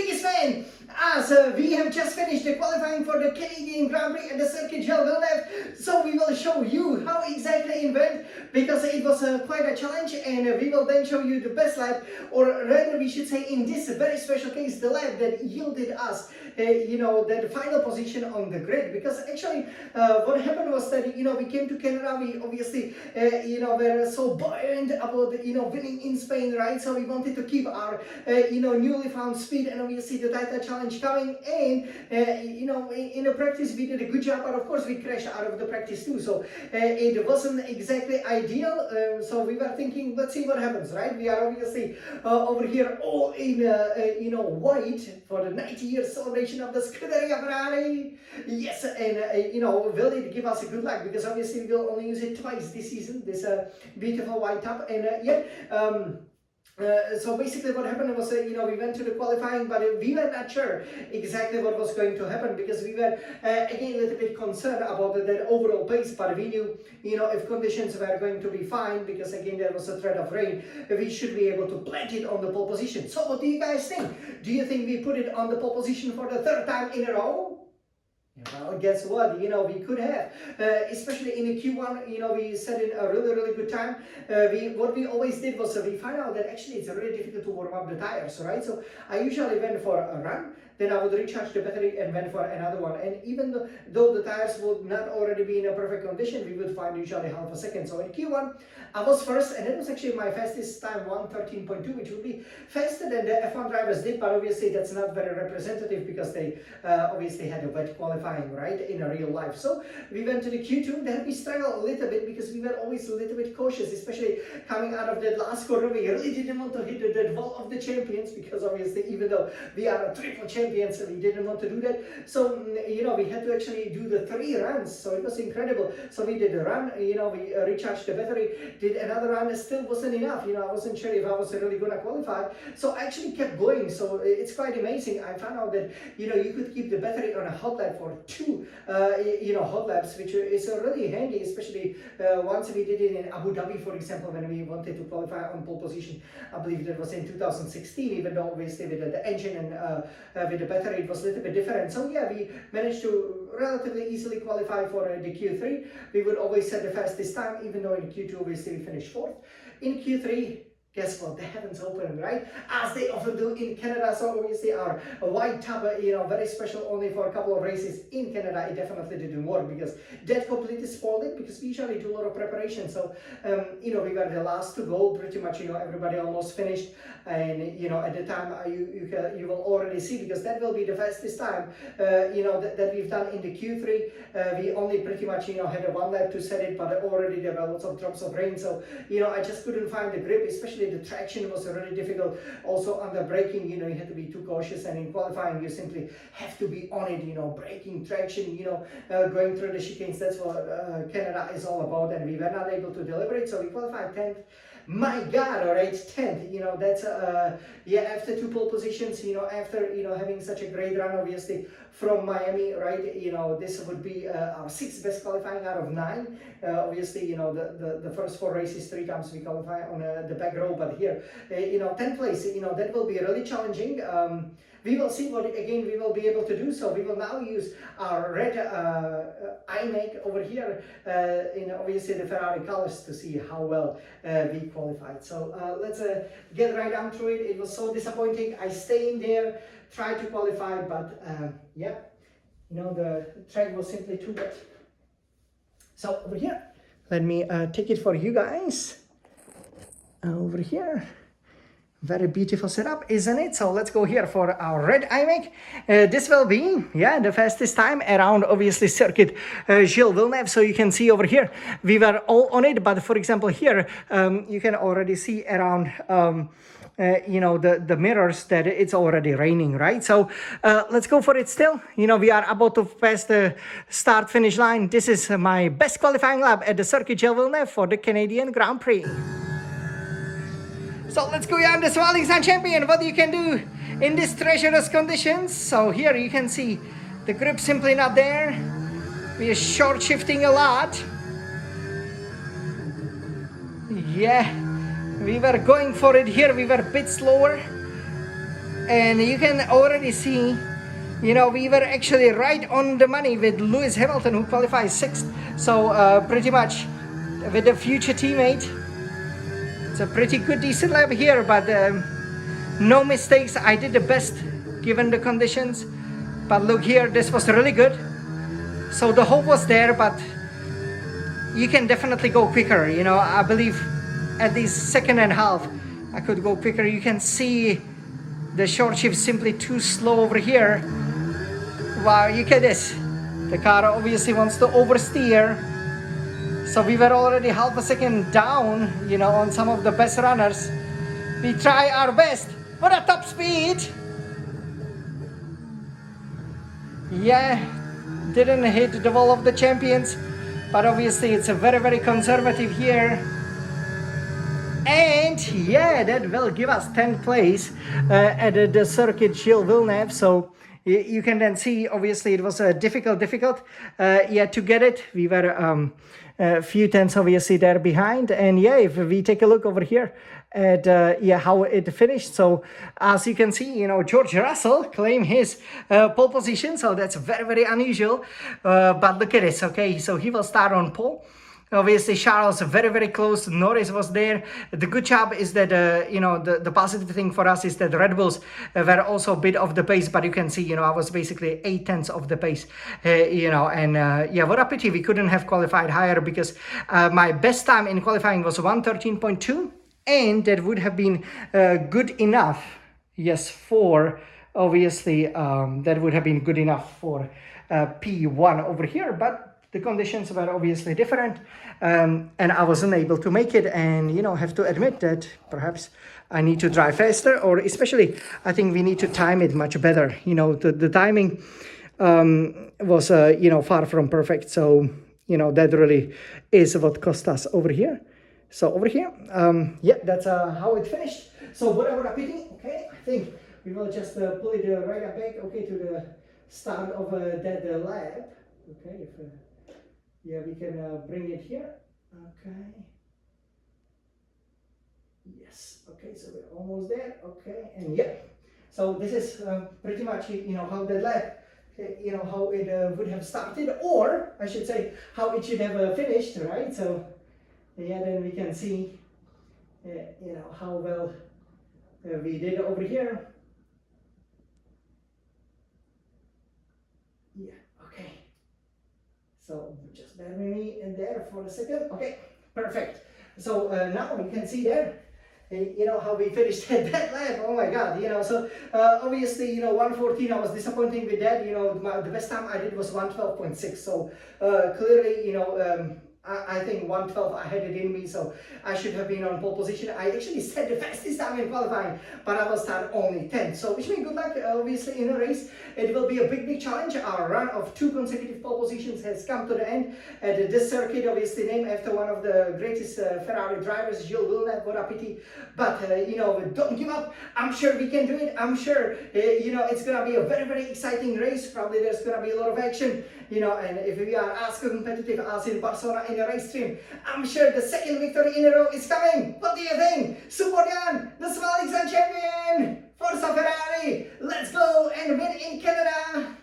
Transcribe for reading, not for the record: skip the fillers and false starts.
biggest fan, as we have just finished the qualifying for the Canadian Grand Prix at the Circuit Gilles Villeneuve. So we will show you how exactly it went, because it was quite a challenge, and we will then show you the best lap, or rather we should say in this very special case, the lap that yielded us the final position on the grid. Because actually what happened was that we came to Canada, we obviously were so buoyant about winning in Spain, right? So we wanted to keep our newly found speed, and obviously the title challenge coming, and in the practice we did a good job, but of course we crashed out of the practice too, so it wasn't exactly ideal. So we were thinking, let's see what happens, right? We are obviously over here all in white for the 90-year celebration of the Scuderia Ferrari. Yes, and will it give us a good luck, because obviously we'll only use it twice this season, this beautiful white top. And so basically what happened was, we went to the qualifying, but we were not sure exactly what was going to happen, because we were again a little bit concerned about that overall pace, but we knew, if conditions were going to be fine, because again there was a threat of rain, we should be able to plant it on the pole position. So what do you guys think? Do you think we put it on the pole position for the third time in a row? Well, guess what? We could have, especially in the Q1. We set in a really good time. What we always did was we found out that actually it's really difficult to warm up the tires, right? So I usually went for a run, then I would recharge the battery and went for another one. And even though the tires would not already be in a perfect condition, we would find usually half a second. So in Q1, I was first, and it was actually my fastest time, 1:13.2, which would be faster than the F1 drivers did, but obviously that's not very representative, because they obviously had a wet qualifying, right, in a real life. So we went to the Q2, then we struggled a little bit, because we were always a little bit cautious, especially coming out of that last corner. We really didn't want to hit that wall of the champions, because obviously even though we are a triple champions, we didn't want to do that. So we had to actually do the 3 runs, so it was incredible. So we did a run, we recharged the battery, did another run. It still wasn't enough. I wasn't sure if I was really gonna qualify, so I actually kept going. So it's quite amazing. I found out that you could keep the battery on a hot lap for 2 hot laps, which is really handy, especially once we did it in Abu Dhabi, for example, when we wanted to qualify on pole position. I believe that was in 2016, even though obviously with the engine and with the battery it was a little bit different. So yeah, we managed to relatively easily qualify for the Q3. We would always set the fastest time, even though in Q2 obviously we finished 4th. In Q3, guess what? The heavens opened, right? As they often do in Canada. So obviously our white top, very special only for a couple of races in Canada. It definitely didn't work, because that completely spoiled it, because we usually do a lot of preparation. So we were the last to go, pretty much. Everybody almost finished, and at the time you will already see, because that will be the fastest time that we've done in the Q3. We only pretty much had a 1 lap to set it, but already there were lots of drops of rain. So I just couldn't find the grip, especially the traction was really difficult. Also under braking, you had to be too cautious, and in qualifying you simply have to be on it, braking, traction, going through the chicanes. That's what Canada is all about, and we were not able to deliver it, so we qualified 10th. My God, all right, 10th, that's after 2 pole positions, after having such a great run, obviously, from Miami, right? This would be our 6th best qualifying out of 9. Obviously, the first 4 races, 3 times we qualify on the back row, but here, 10th place, that will be really challenging. We will see what again we will be able to do. So we will now use our red iMac over here in obviously the Ferrari colors to see how well we qualified. So let's get right down to it. It was so disappointing. I stayed in there, tried to qualify, but the track was simply too wet. So over here, let me take it for you guys. Over here. Very beautiful setup, isn't it? So let's go here for our red iMac. This will be, the fastest time around, obviously, circuit Gilles Villeneuve. So you can see over here, we were all on it. But for example, here, you can already see around, the mirrors that it's already raining, right? So let's go for it still. We are about to pass the start-finish line. This is my best qualifying lap at the circuit Gilles Villeneuve for the Canadian Grand Prix. So let's go on the Swirling Sun Champion, what you can do in these treacherous conditions. So here you can see the grip simply not there. We are short shifting a lot. Yeah, we were going for it here. We were a bit slower. And you can already see, you know, we were actually right on the money with Lewis Hamilton, who qualifies 6th. So pretty much with a future teammate, it's a pretty good decent lap here, but no mistakes. I did the best given the conditions. But look here, this was really good. So the hope was there, but you can definitely go quicker. You know, I believe at least second and half I could go quicker. You can see the short shift simply too slow over here. Wow, you get this. The car obviously wants to oversteer. So we were already half a second down, you know, on some of the best runners. We try our best for a top speed. Yeah, didn't hit the wall of the champions, but obviously it's a very conservative here. And yeah, that will give us 10th place at the circuit Gilles Villeneuve. So you can then see, obviously it was difficult yeah, to get it. We were a few tenths obviously there behind. And yeah, if we take a look over here at yeah, how it finished. So as you can see, you know, George Russell claimed his pole position. So that's very unusual. But look at this, okay? So he will start on pole. Obviously, Charles very close. Norris was there. The good job is that, you know, the positive thing for us is that the Red Bulls were also a bit off the pace. But you can see, you know, I was basically 8 tenths of the pace, you know. And yeah, what a pity we couldn't have qualified higher, because my best time in qualifying was 1:13.2. And that would have been good enough, yes, for, obviously, that would have been good enough for P1 over here. But the conditions were obviously different, and I wasn't able to make it. And, you know, have to admit that perhaps I need to drive faster, or especially I think we need to time it much better. You know, the timing was, you know, far from perfect. So, you know, that really is what cost us over here. So over here, yeah, that's how it finished. So whatever I'm picking, okay, I think we will just pull it right back, okay, to the start of that lap. Okay, if, yeah, we can bring it here. Okay. Yes. Okay, so we're almost there. Okay, and yeah. So this is pretty much, you know, how the lap, you know, how it would have started, or I should say, how it should have finished, right? So yeah, then we can see, you know, how well we did over here. Yeah. Okay. So just bear with me in there for a second. Okay, perfect. So now you can see there, you know, how we finished that lap. Oh my God, you know, so obviously, you know, 1:14, I was disappointed with that. You know, the best time I did was 1:12.6. So clearly, you know, I think 1:12, I had it in me, so I should have been on pole position. I actually set the fastest time in qualifying, but I will start only 10th. So wish me good luck, obviously, in a race. It will be a big challenge. Our run of 2 consecutive pole positions has come to the end. This circuit, obviously named after one of the greatest Ferrari drivers, Gilles Villeneuve. What a pity. But, you know, don't give up. I'm sure we can do it. I'm sure, you know, it's going to be a very exciting race. Probably there's going to be a lot of action, you know, and if we are as competitive as in Barcelona in a race stream, I'm sure the second victory in a row is coming. What do you think? Superjan, the Small Champion! Forza Ferrari! Let's go and win in Canada!